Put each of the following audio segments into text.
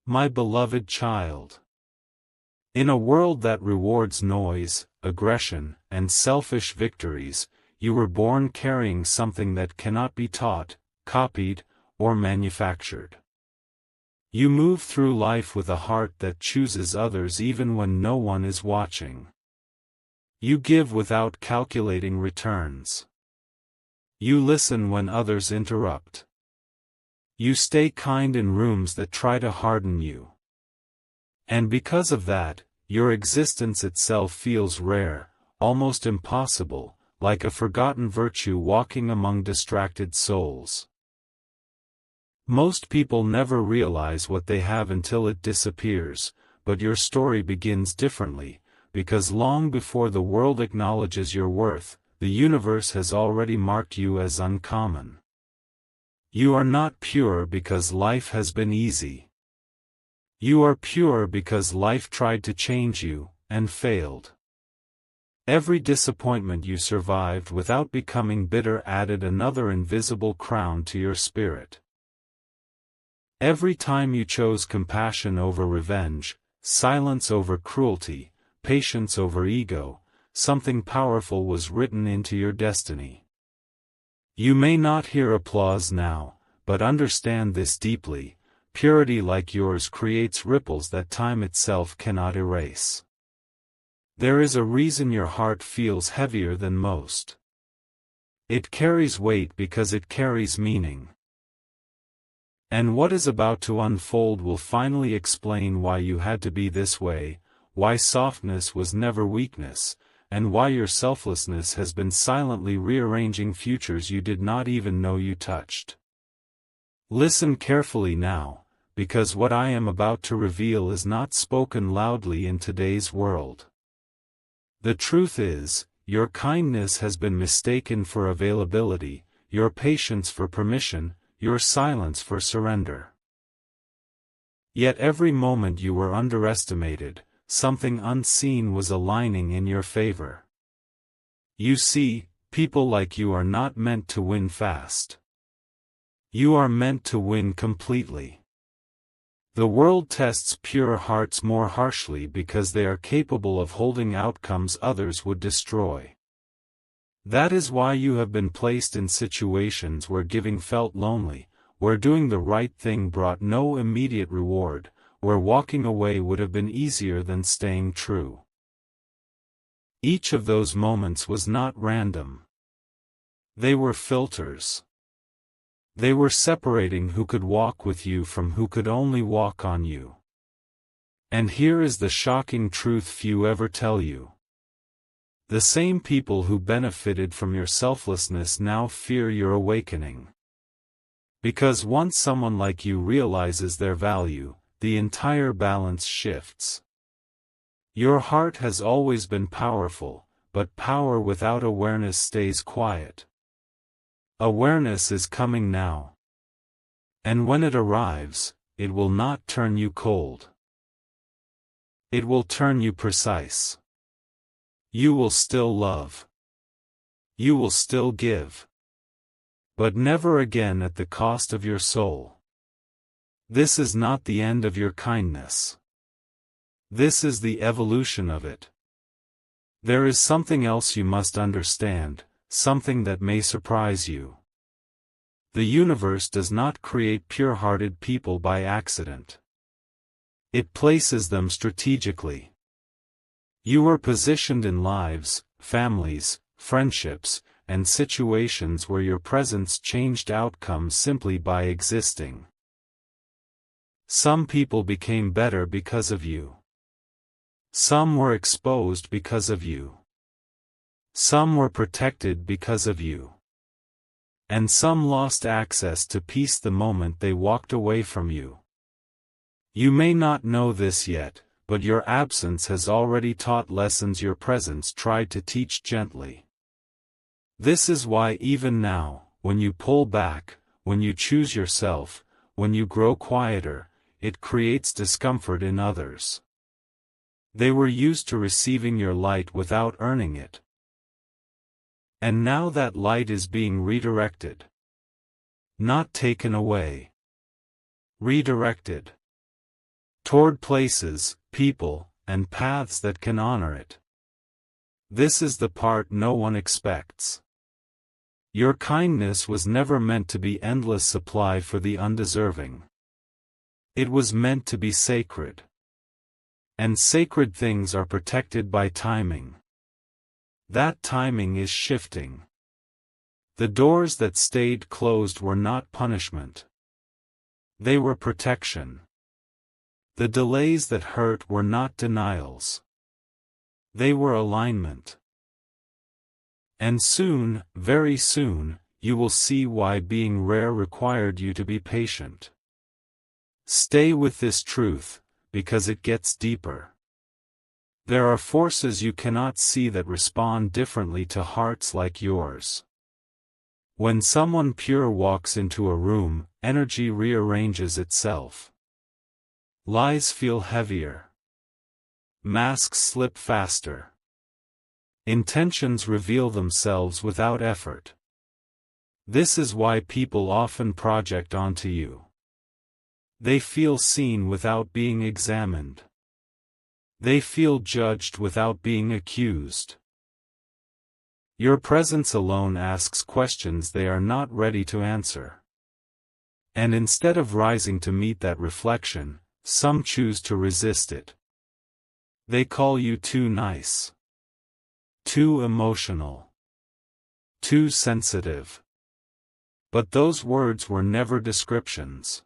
my beloved child. In a world that rewards noise, aggression, and selfish victories, you were born carrying something that cannot be taught, copied, or manufactured. You move through life with a heart that chooses others even when no one is watching. You give without calculating returns. You listen when others interrupt. You stay kind in rooms that try to harden you. And because of that, your existence itself feels rare, almost impossible, like a forgotten virtue walking among distracted souls. Most people never realize what they have until it disappears, but your story begins differently, because long before the world acknowledges your worth, the universe has already marked you as uncommon. You are not pure because life has been easy. You are pure because life tried to change you, and failed. Every disappointment you survived without becoming bitter added another invisible crown to your spirit. Every time you chose compassion over revenge, silence over cruelty, patience over ego, something powerful was written into your destiny. You may not hear applause now, but understand this deeply: purity like yours creates ripples that time itself cannot erase. There is a reason your heart feels heavier than most. It carries weight because it carries meaning. And what is about to unfold will finally explain why you had to be this way, why softness was never weakness, and why your selflessness has been silently rearranging futures you did not even know you touched. Listen carefully now, because what I am about to reveal is not spoken loudly in today's world. The truth is, your kindness has been mistaken for availability, your patience for permission, your silence for surrender. Yet every moment you were underestimated, something unseen was aligning in your favor. You see, people like you are not meant to win fast. You are meant to win completely. The world tests pure hearts more harshly because they are capable of holding outcomes others would destroy. That is why you have been placed in situations where giving felt lonely, where doing the right thing brought no immediate reward, where walking away would have been easier than staying true. Each of those moments was not random. They were filters. They were separating who could walk with you from who could only walk on you. And here is the shocking truth few ever tell you. The same people who benefited from your selflessness now fear your awakening. Because once someone like you realizes their value, the entire balance shifts. Your heart has always been powerful, but power without awareness stays quiet. Awareness is coming now. And when it arrives, it will not turn you cold. It will turn you precise. You will still love. You will still give. But never again at the cost of your soul. This is not the end of your kindness. This is the evolution of it. There is something else you must understand, something that may surprise you. The universe does not create pure-hearted people by accident. It places them strategically. You were positioned in lives, families, friendships, and situations where your presence changed outcomes simply by existing. Some people became better because of you. Some were exposed because of you. Some were protected because of you. And some lost access to peace the moment they walked away from you. You may not know this yet, but your absence has already taught lessons your presence tried to teach gently. This is why even now, when you pull back, when you choose yourself, when you grow quieter, it creates discomfort in others. They were used to receiving your light without earning it. And now that light is being redirected. Not taken away. Redirected. toward places, people, and paths that can honor it. This is the part no one expects. Your kindness was never meant to be endless supply for the undeserving. It was meant to be sacred. And sacred things are protected by timing. That timing is shifting. The doors that stayed closed were not punishment. They were protection. The delays that hurt were not denials. They were alignment. And soon, very soon, you will see why being rare required you to be patient. Stay with this truth, because it gets deeper. There are forces you cannot see that respond differently to hearts like yours. When someone pure walks into a room, energy rearranges itself. Lies feel heavier. Masks slip faster. Intentions reveal themselves without effort. This is why people often project onto you. They feel seen without being examined. They feel judged without being accused. Your presence alone asks questions they are not ready to answer. And instead of rising to meet that reflection, some choose to resist it. They call you too nice. Too emotional. Too sensitive. But those words were never descriptions.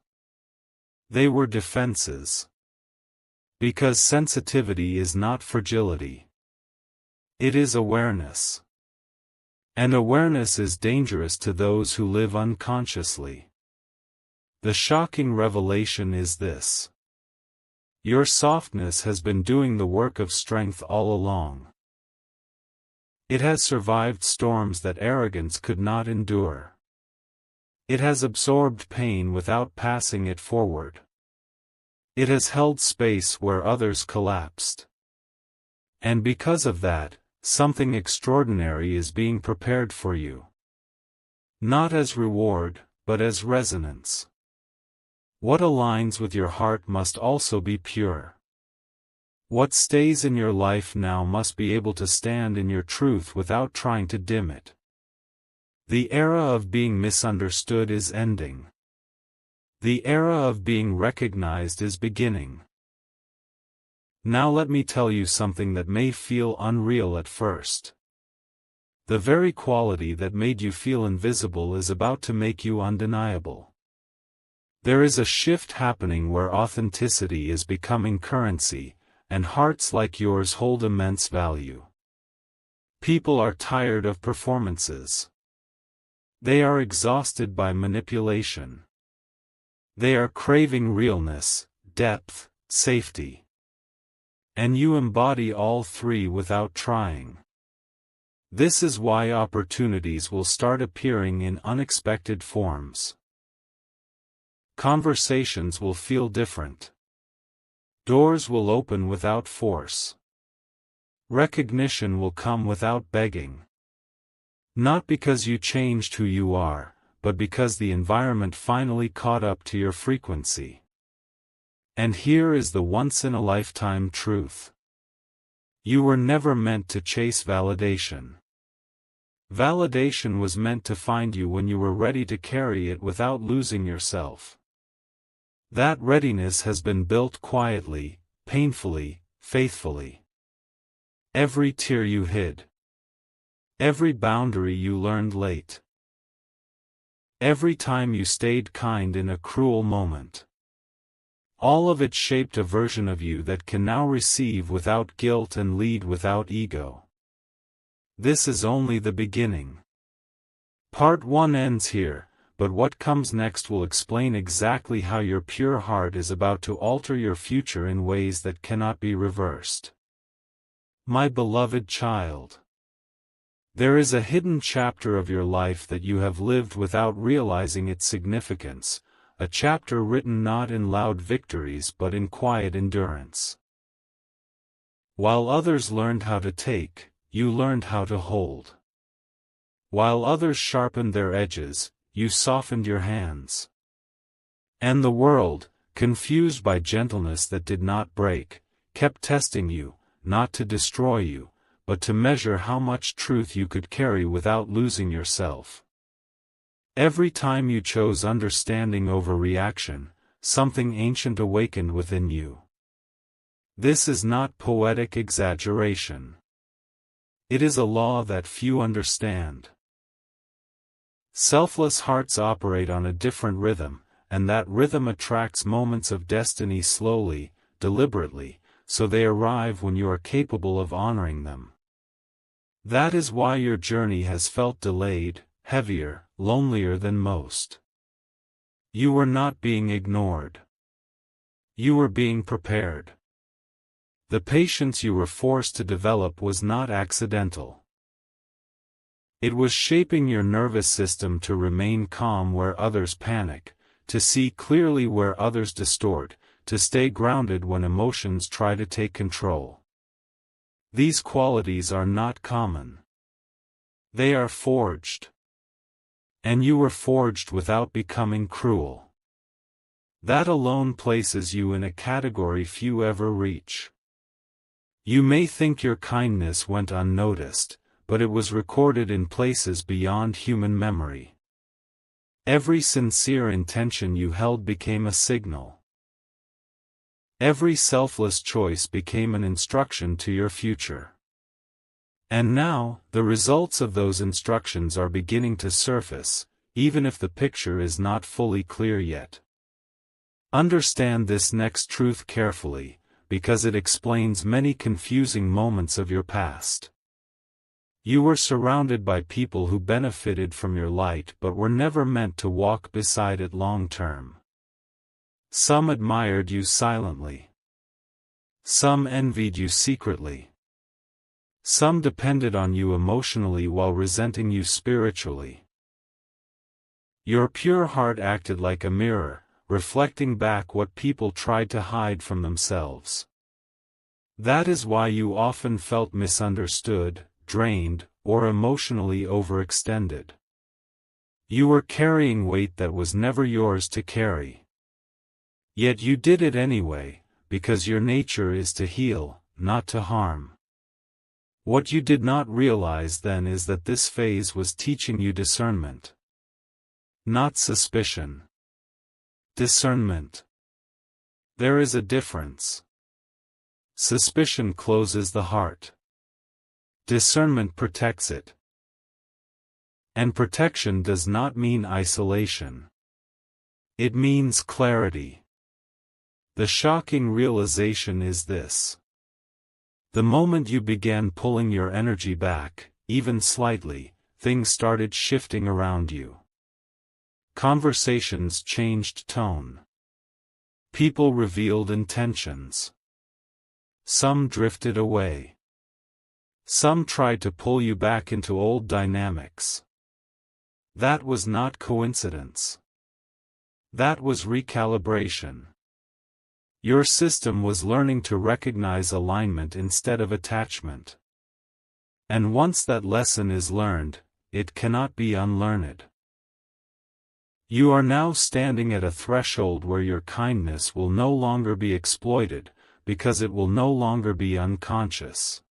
They were defenses. Because sensitivity is not fragility. It is awareness. And awareness is dangerous to those who live unconsciously. The shocking revelation is this. Your softness has been doing the work of strength all along. It has survived storms that arrogance could not endure. It has absorbed pain without passing it forward. It has held space where others collapsed. And because of that, something extraordinary is being prepared for you. Not as reward, but as resonance. What aligns with your heart must also be pure. What stays in your life now must be able to stand in your truth without trying to dim it. The era of being misunderstood is ending. The era of being recognized is beginning. Now let me tell you something that may feel unreal at first. The very quality that made you feel invisible is about to make you undeniable. There is a shift happening where authenticity is becoming currency, and hearts like yours hold immense value. People are tired of performances. They are exhausted by manipulation. They are craving realness, depth, safety. And you embody all three without trying. This is why opportunities will start appearing in unexpected forms. Conversations will feel different. Doors will open without force. Recognition will come without begging. Not because you changed who you are, but because the environment finally caught up to your frequency. And here is the once-in-a-lifetime truth. You were never meant to chase validation. Validation was meant to find you when you were ready to carry it without losing yourself. That readiness has been built quietly, painfully, faithfully. Every tear you hid. Every boundary you learned late. Every time you stayed kind in a cruel moment. All of it shaped a version of you that can now receive without guilt and lead without ego. This is only the beginning. Part 1 ends here, but what comes next will explain exactly how your pure heart is about to alter your future in ways that cannot be reversed. My beloved child. There is a hidden chapter of your life that you have lived without realizing its significance, a chapter written not in loud victories but in quiet endurance. While others learned how to take, you learned how to hold. While others sharpened their edges, you softened your hands. And the world, confused by gentleness that did not break, kept testing you, not to destroy you, but to measure how much truth you could carry without losing yourself. Every time you chose understanding over reaction, something ancient awakened within you. This is not poetic exaggeration. It is a law that few understand. Selfless hearts operate on a different rhythm, and that rhythm attracts moments of destiny slowly, deliberately, so they arrive when you are capable of honoring them. That is why your journey has felt delayed, heavier, lonelier than most. You were not being ignored. You were being prepared. The patience you were forced to develop was not accidental. It was shaping your nervous system to remain calm where others panic, to see clearly where others distort, to stay grounded when emotions try to take control. These qualities are not common. They are forged. And you were forged without becoming cruel. That alone places you in a category few ever reach. You may think your kindness went unnoticed, but it was recorded in places beyond human memory. Every sincere intention you held became a signal. Every selfless choice became an instruction to your future. And now, the results of those instructions are beginning to surface, even if the picture is not fully clear yet. Understand this next truth carefully, because it explains many confusing moments of your past. You were surrounded by people who benefited from your light but were never meant to walk beside it long term. Some admired you silently. Some envied you secretly. Some depended on you emotionally while resenting you spiritually. Your pure heart acted like a mirror, reflecting back what people tried to hide from themselves. That is why you often felt misunderstood, drained, or emotionally overextended. You were carrying weight that was never yours to carry. Yet you did it anyway, because your nature is to heal, not to harm. What you did not realize then is that this phase was teaching you discernment. Not suspicion. Discernment. There is a difference. Suspicion closes the heart. Discernment protects it. And protection does not mean isolation. It means clarity. The shocking realization is this. The moment you began pulling your energy back, even slightly, things started shifting around you. Conversations changed tone. People revealed intentions. Some drifted away. Some tried to pull you back into old dynamics. That was not coincidence. That was recalibration. Your system was learning to recognize alignment instead of attachment. And once that lesson is learned, it cannot be unlearned. You are now standing at a threshold where your kindness will no longer be exploited, because it will no longer be unconscious.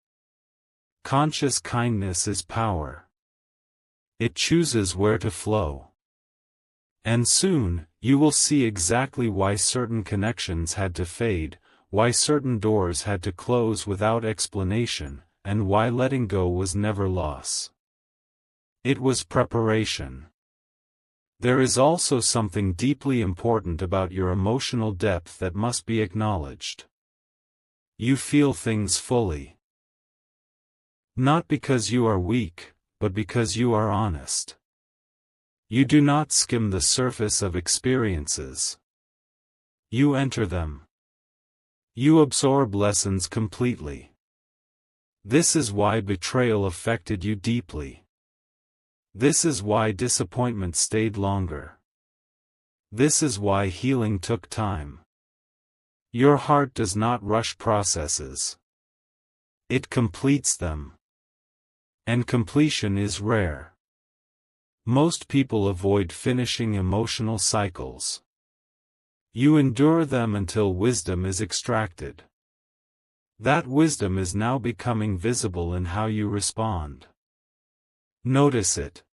Conscious kindness is power. It chooses where to flow. And soon, you will see exactly why certain connections had to fade, why certain doors had to close without explanation, and why letting go was never loss. It was preparation. There is also something deeply important about your emotional depth that must be acknowledged. You feel things fully. Not because you are weak, but because you are honest. You do not skim the surface of experiences. You enter them. You absorb lessons completely. This is why betrayal affected you deeply. This is why disappointment stayed longer. This is why healing took time. Your heart does not rush processes. It completes them. And completion is rare. Most people avoid finishing emotional cycles. You endure them until wisdom is extracted. That wisdom is now becoming visible in how you respond. Notice it.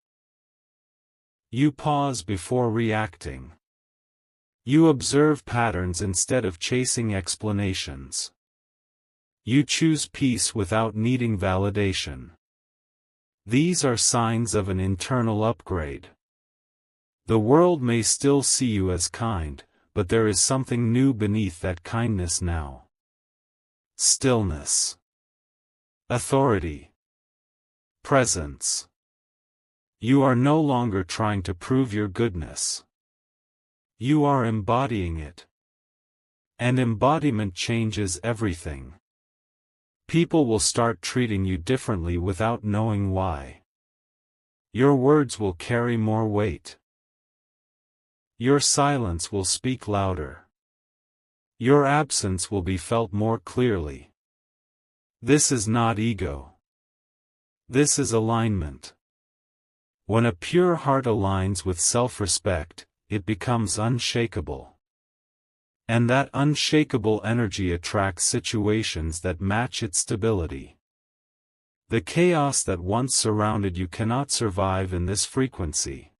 You pause before reacting. You observe patterns instead of chasing explanations. You choose peace without needing validation. These are signs of an internal upgrade. The world may still see you as kind, but there is something new beneath that kindness now. Stillness. Authority. Presence. You are no longer trying to prove your goodness. You are embodying it. And embodiment changes everything. People will start treating you differently without knowing why. Your words will carry more weight. Your silence will speak louder. Your absence will be felt more clearly. This is not ego. This is alignment. When a pure heart aligns with self-respect, it becomes unshakable. And that unshakable energy attracts situations that match its stability. The chaos that once surrounded you cannot survive in this frequency.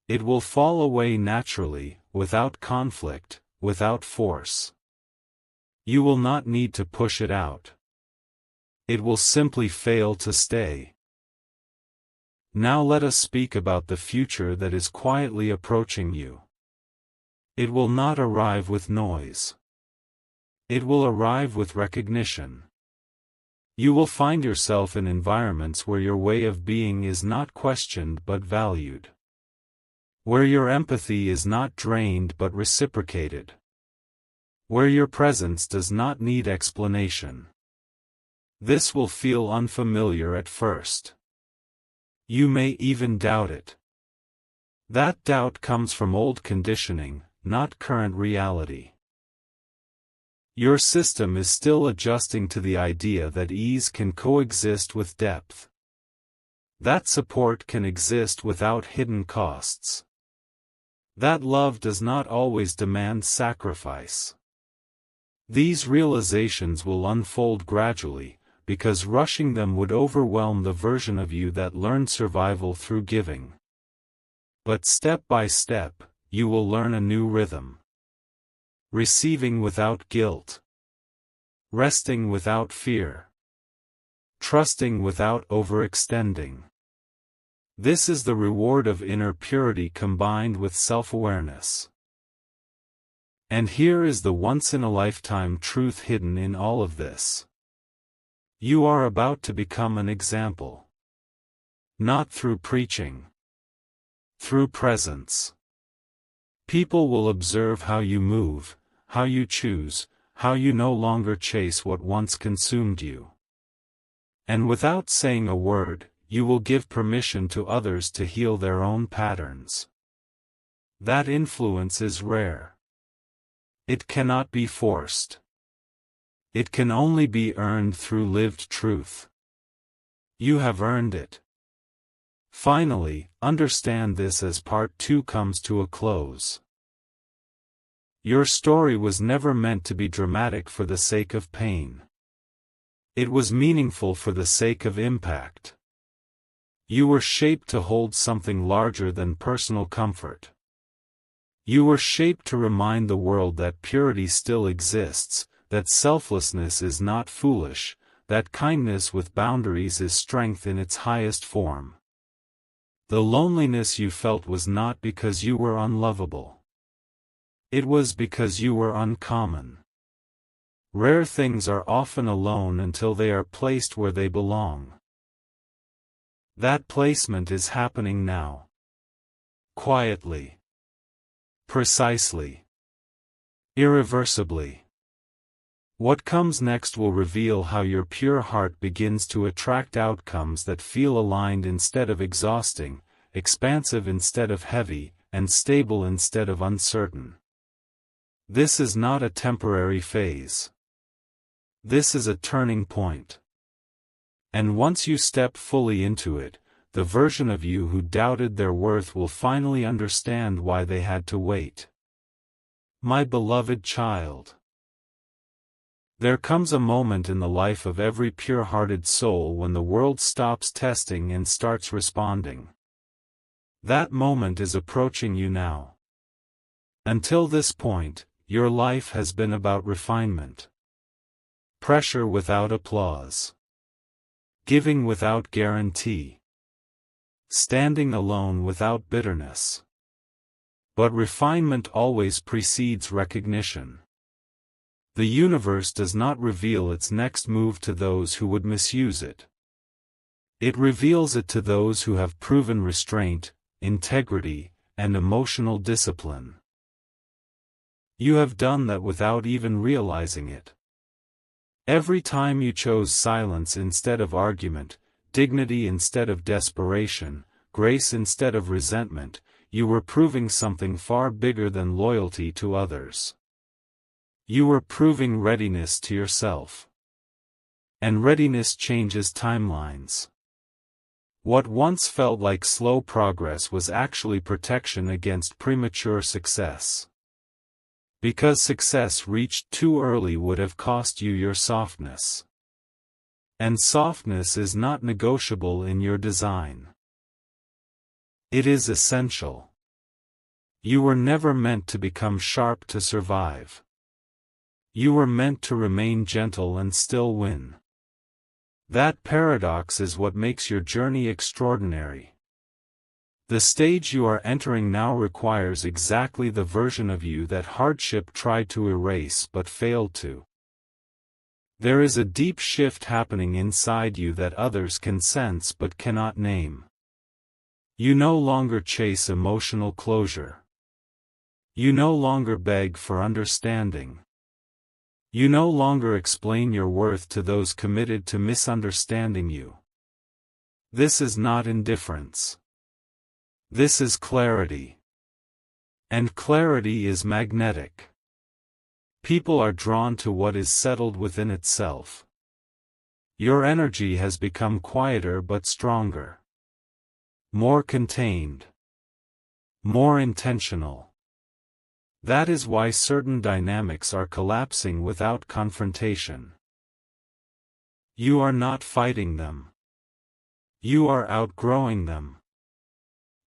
It will fall away naturally, without conflict, without force. You will not need to push it out. It will simply fail to stay. Now let us speak about the future that is quietly approaching you. It will not arrive with noise. It will arrive with recognition. You will find yourself in environments where your way of being is not questioned but valued. Where your empathy is not drained but reciprocated. Where your presence does not need explanation. This will feel unfamiliar at first. You may even doubt it. That doubt comes from old conditioning, not current reality. Your system is still adjusting to the idea that ease can coexist with depth. That support can exist without hidden costs. That love does not always demand sacrifice. These realizations will unfold gradually, because rushing them would overwhelm the version of you that learned survival through giving. But step by step, you will learn a new rhythm. Receiving without guilt. Resting without fear. Trusting without overextending. This is the reward of inner purity combined with self-awareness. And here is the once-in-a-lifetime truth hidden in all of this. You are about to become an example. Not through preaching. Through presence. People will observe how you move, how you choose, how you no longer chase what once consumed you. And without saying a word, you will give permission to others to heal their own patterns. That influence is rare. It cannot be forced. It can only be earned through lived truth. You have earned it. Finally, understand this as part 2 comes to a close. Your story was never meant to be dramatic for the sake of pain. It was meaningful for the sake of impact. You were shaped to hold something larger than personal comfort. You were shaped to remind the world that purity still exists, that selflessness is not foolish, that kindness with boundaries is strength in its highest form. The loneliness you felt was not because you were unlovable. It was because you were uncommon. Rare things are often alone until they are placed where they belong. That placement is happening now. Quietly. Precisely. Irreversibly. What comes next will reveal how your pure heart begins to attract outcomes that feel aligned instead of exhausting, expansive instead of heavy, and stable instead of uncertain. This is not a temporary phase. This is a turning point. And once you step fully into it, the version of you who doubted their worth will finally understand why they had to wait. My beloved child. There comes a moment in the life of every pure-hearted soul when the world stops testing and starts responding. That moment is approaching you now. Until this point, your life has been about refinement. Pressure without applause. Giving without guarantee. Standing alone without bitterness. But refinement always precedes recognition. The universe does not reveal its next move to those who would misuse it. It reveals it to those who have proven restraint, integrity, and emotional discipline. You have done that without even realizing it. Every time you chose silence instead of argument, dignity instead of desperation, grace instead of resentment, you were proving something far bigger than loyalty to others. You were proving readiness to yourself. And readiness changes timelines. What once felt like slow progress was actually protection against premature success. Because success reached too early would have cost you your softness. And softness is not negotiable in your design. It is essential. You were never meant to become sharp to survive. You were meant to remain gentle and still win. That paradox is what makes your journey extraordinary. The stage you are entering now requires exactly the version of you that hardship tried to erase but failed to. There is a deep shift happening inside you that others can sense but cannot name. You no longer chase emotional closure. You no longer beg for understanding. You no longer explain your worth to those committed to misunderstanding you. This is not indifference. This is clarity. And clarity is magnetic. People are drawn to what is settled within itself. Your energy has become quieter but stronger. More contained. More intentional. That is why certain dynamics are collapsing without confrontation. You are not fighting them. You are outgrowing them.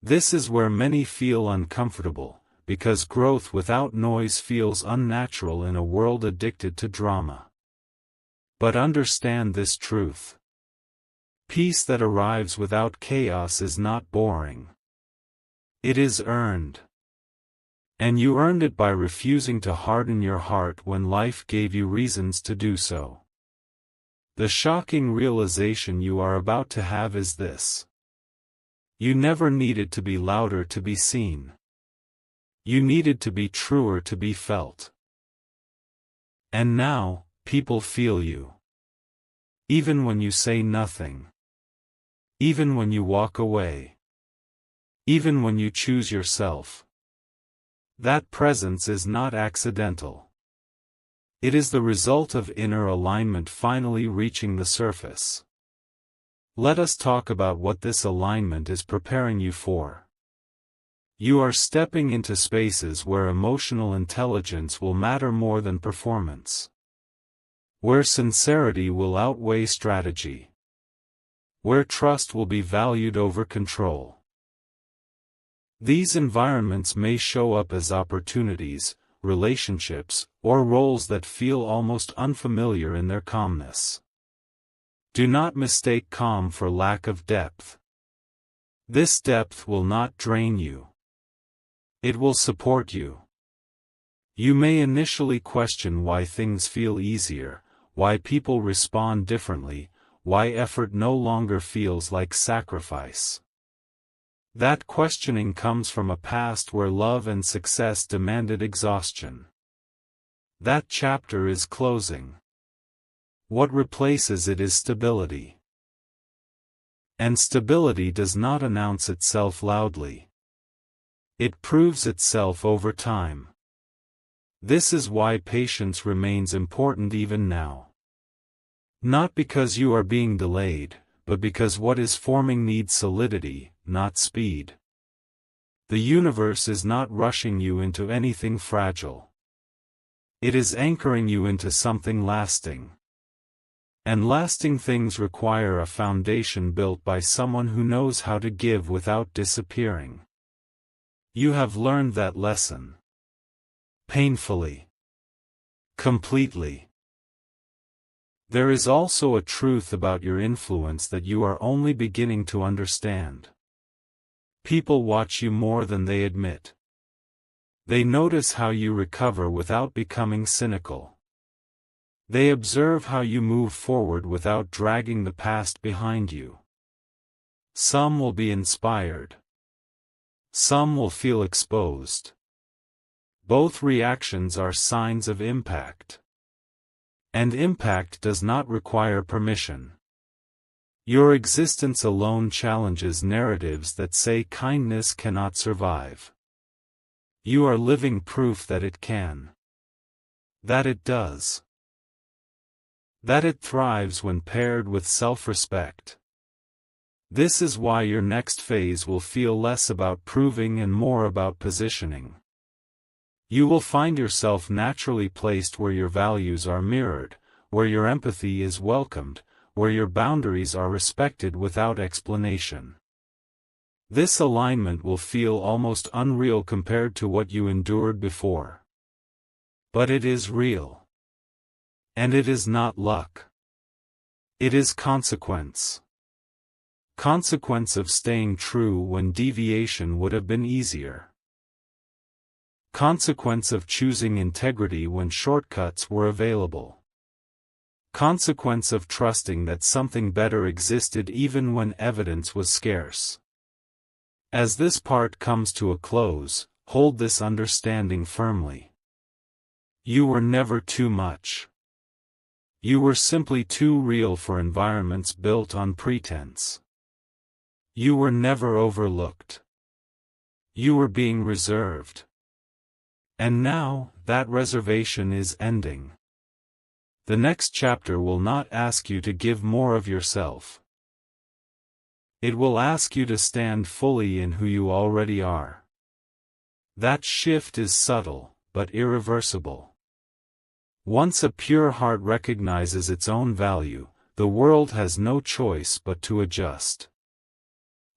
This is where many feel uncomfortable, because growth without noise feels unnatural in a world addicted to drama. But understand this truth. Peace that arrives without chaos is not boring. It is earned. And you earned it by refusing to harden your heart when life gave you reasons to do so. The shocking realization you are about to have is this. You never needed to be louder to be seen. You needed to be truer to be felt. And now, people feel you. Even when you say nothing. Even when you walk away. Even when you choose yourself. That presence is not accidental. It is the result of inner alignment finally reaching the surface. Let us talk about what this alignment is preparing you for. You are stepping into spaces where emotional intelligence will matter more than performance. Where sincerity will outweigh strategy. Where trust will be valued over control. These environments may show up as opportunities, relationships, or roles that feel almost unfamiliar in their calmness. Do not mistake calm for lack of depth. This depth will not drain you. It will support you. You may initially question why things feel easier, why people respond differently, why effort no longer feels like sacrifice. That questioning comes from a past where love and success demanded exhaustion. That chapter is closing. What replaces it is stability. And stability does not announce itself loudly. It proves itself over time. This is why patience remains important even now. Not because you are being delayed, but because what is forming needs solidity, not speed. The universe is not rushing you into anything fragile. It is anchoring you into something lasting. And lasting things require a foundation built by someone who knows how to give without disappearing. You have learned that lesson. Painfully. Completely. There is also a truth about your influence that you are only beginning to understand. People watch you more than they admit. They notice how you recover without becoming cynical. They observe how you move forward without dragging the past behind you. Some will be inspired. Some will feel exposed. Both reactions are signs of impact. And impact does not require permission. Your existence alone challenges narratives that say kindness cannot survive. You are living proof that it can. That it does. That it thrives when paired with self-respect. This is why your next phase will feel less about proving and more about positioning. You will find yourself naturally placed where your values are mirrored, where your empathy is welcomed, where your boundaries are respected without explanation. This alignment will feel almost unreal compared to what you endured before. But it is real. And it is not luck. It is consequence. Consequence of staying true when deviation would have been easier. Consequence of choosing integrity when shortcuts were available. Consequence of trusting that something better existed even when evidence was scarce. As this part comes to a close, hold this understanding firmly. You were never too much. You were simply too real for environments built on pretense. You were never overlooked. You were being reserved. And now, that reservation is ending. The next chapter will not ask you to give more of yourself. It will ask you to stand fully in who you already are. That shift is subtle, but irreversible. Once a pure heart recognizes its own value, the world has no choice but to adjust.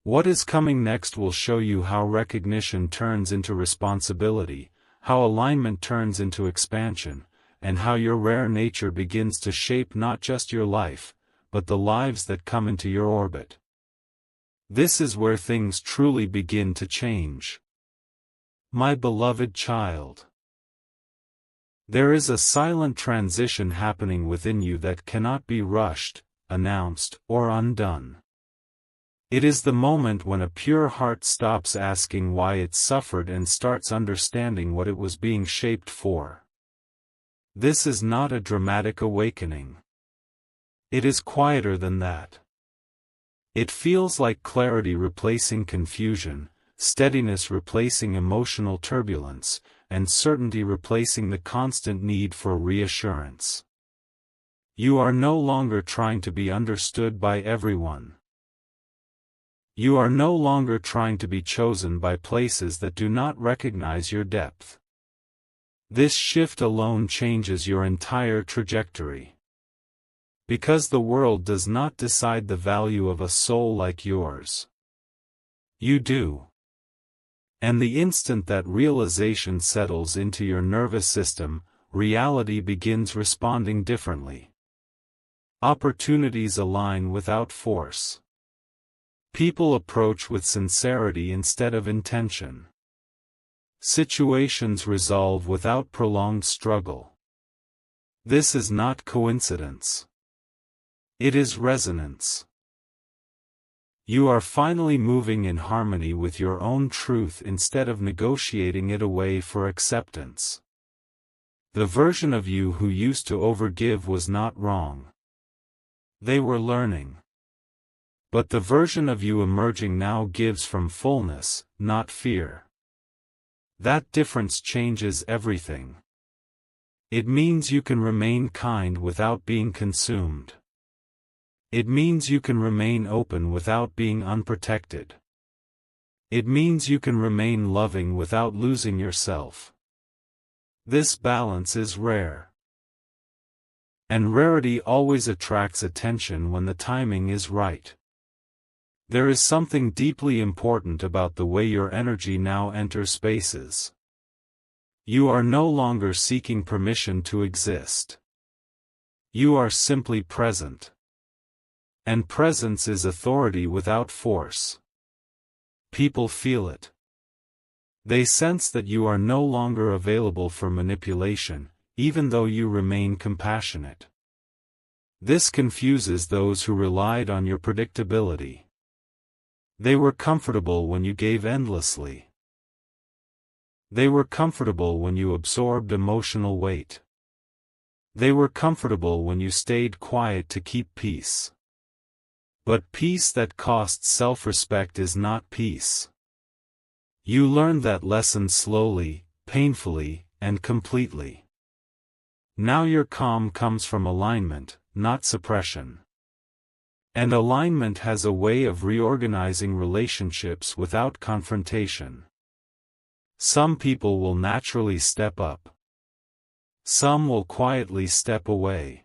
What is coming next will show you how recognition turns into responsibility, how alignment turns into expansion, and how your rare nature begins to shape not just your life, but the lives that come into your orbit. This is where things truly begin to change. My beloved child. There is a silent transition happening within you that cannot be rushed, announced, or undone. It is the moment when a pure heart stops asking why it suffered and starts understanding what it was being shaped for. This is not a dramatic awakening. It is quieter than that. It feels like clarity replacing confusion, steadiness replacing emotional turbulence, and certainty replacing the constant need for reassurance. You are no longer trying to be understood by everyone. You are no longer trying to be chosen by places that do not recognize your depth. This shift alone changes your entire trajectory. Because the world does not decide the value of a soul like yours. You do. And the instant that realization settles into your nervous system, reality begins responding differently. Opportunities align without force. People approach with sincerity instead of intention. Situations resolve without prolonged struggle. This is not coincidence. It is resonance. You are finally moving in harmony with your own truth instead of negotiating it away for acceptance. The version of you who used to overgive was not wrong. They were learning. But the version of you emerging now gives from fullness, not fear. That difference changes everything. It means you can remain kind without being consumed. It means you can remain open without being unprotected. It means you can remain loving without losing yourself. This balance is rare. And rarity always attracts attention when the timing is right. There is something deeply important about the way your energy now enters spaces. You are no longer seeking permission to exist. You are simply present. And presence is authority without force. People feel it. They sense that you are no longer available for manipulation, even though you remain compassionate. This confuses those who relied on your predictability. They were comfortable when you gave endlessly. They were comfortable when you absorbed emotional weight. They were comfortable when you stayed quiet to keep peace. But peace that costs self-respect is not peace. You learned that lesson slowly, painfully, and completely. Now your calm comes from alignment, not suppression. And alignment has a way of reorganizing relationships without confrontation. Some people will naturally step up. Some will quietly step away.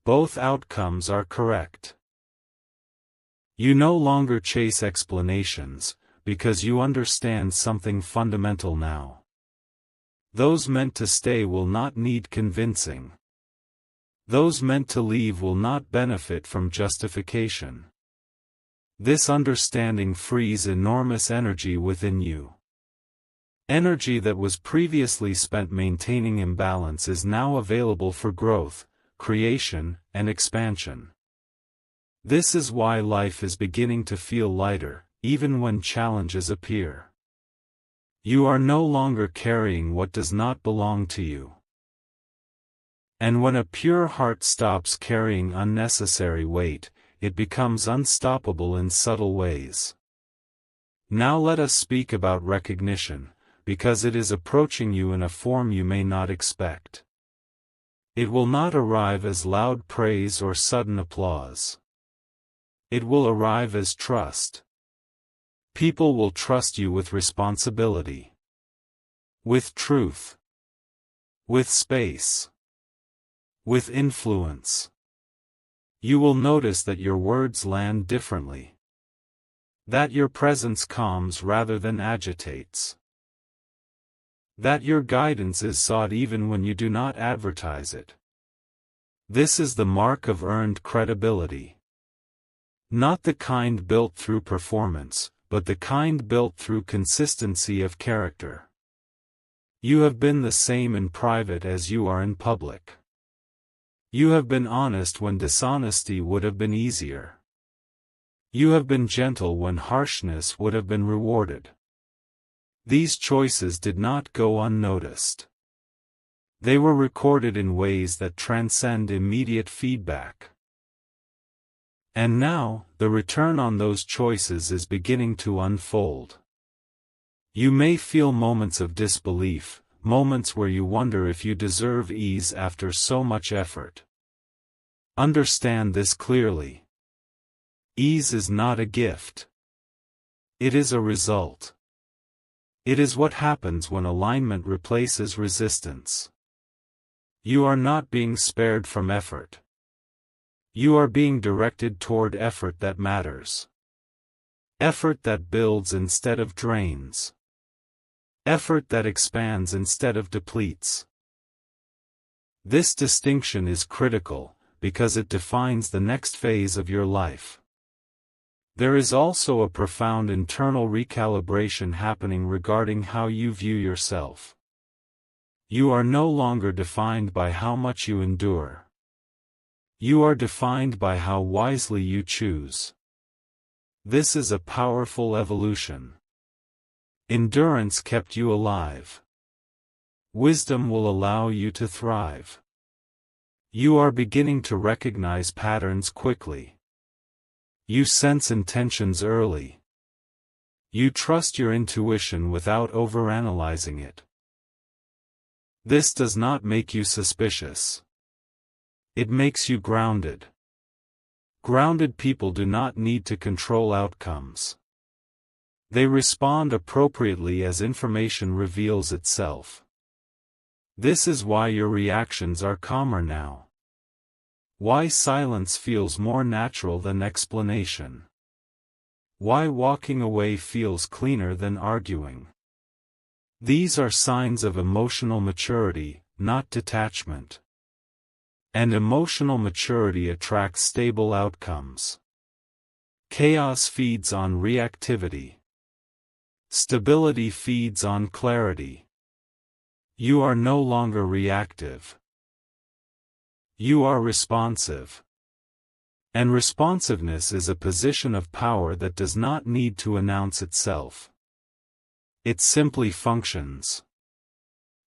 Both outcomes are correct. You no longer chase explanations, because you understand something fundamental now. Those meant to stay will not need convincing. Those meant to leave will not benefit from justification. This understanding frees enormous energy within you. Energy that was previously spent maintaining imbalance is now available for growth, creation, and expansion. This is why life is beginning to feel lighter, even when challenges appear. You are no longer carrying what does not belong to you. And when a pure heart stops carrying unnecessary weight, it becomes unstoppable in subtle ways. Now let us speak about recognition, because it is approaching you in a form you may not expect. It will not arrive as loud praise or sudden applause. It will arrive as trust. People will trust you with responsibility. With truth. With space. With influence. You will notice that your words land differently. That your presence calms rather than agitates. That your guidance is sought even when you do not advertise it. This is the mark of earned credibility. Not the kind built through performance, but the kind built through consistency of character. You have been the same in private as you are in public. You have been honest when dishonesty would have been easier. You have been gentle when harshness would have been rewarded. These choices did not go unnoticed. They were recorded in ways that transcend immediate feedback. And now, the return on those choices is beginning to unfold. You may feel moments of disbelief, moments where you wonder if you deserve ease after so much effort. Understand this clearly. Ease is not a gift. It is a result. It is what happens when alignment replaces resistance. You are not being spared from effort. You are being directed toward effort that matters. Effort that builds instead of drains. Effort that expands instead of depletes. This distinction is critical, because it defines the next phase of your life. There is also a profound internal recalibration happening regarding how you view yourself. You are no longer defined by how much you endure. You are defined by how wisely you choose. This is a powerful evolution. Endurance kept you alive. Wisdom will allow you to thrive. You are beginning to recognize patterns quickly. You sense intentions early. You trust your intuition without overanalyzing it. This does not make you suspicious. It makes you grounded. Grounded people do not need to control outcomes. They respond appropriately as information reveals itself. This is why your reactions are calmer now. Why silence feels more natural than explanation. Why walking away feels cleaner than arguing. These are signs of emotional maturity, not detachment. And emotional maturity attracts stable outcomes. Chaos feeds on reactivity. Stability feeds on clarity. You are no longer reactive. You are responsive. And responsiveness is a position of power that does not need to announce itself. It simply functions.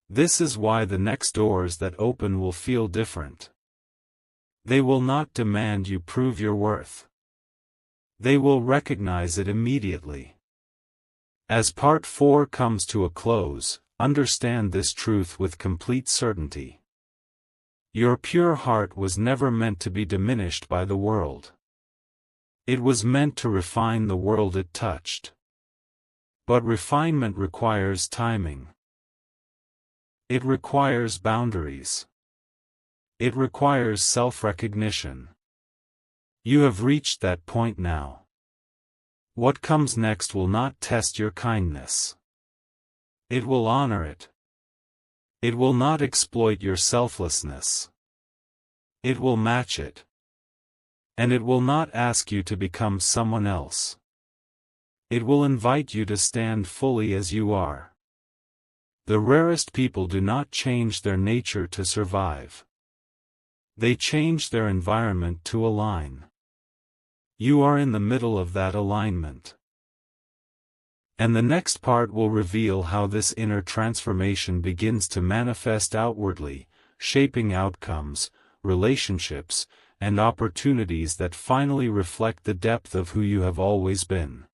This is why the next doors that open will feel different. They will not demand you prove your worth. They will recognize it immediately. As Part 4 comes to a close, understand this truth with complete certainty. Your pure heart was never meant to be diminished by the world. It was meant to refine the world it touched. But refinement requires timing. It requires boundaries. It requires self-recognition. You have reached that point now. What comes next will not test your kindness. It will honor it. It will not exploit your selflessness. It will match it. And it will not ask you to become someone else. It will invite you to stand fully as you are. The rarest people do not change their nature to survive. They change their environment to align. You are in the middle of that alignment. And the next part will reveal how this inner transformation begins to manifest outwardly, shaping outcomes, relationships, and opportunities that finally reflect the depth of who you have always been.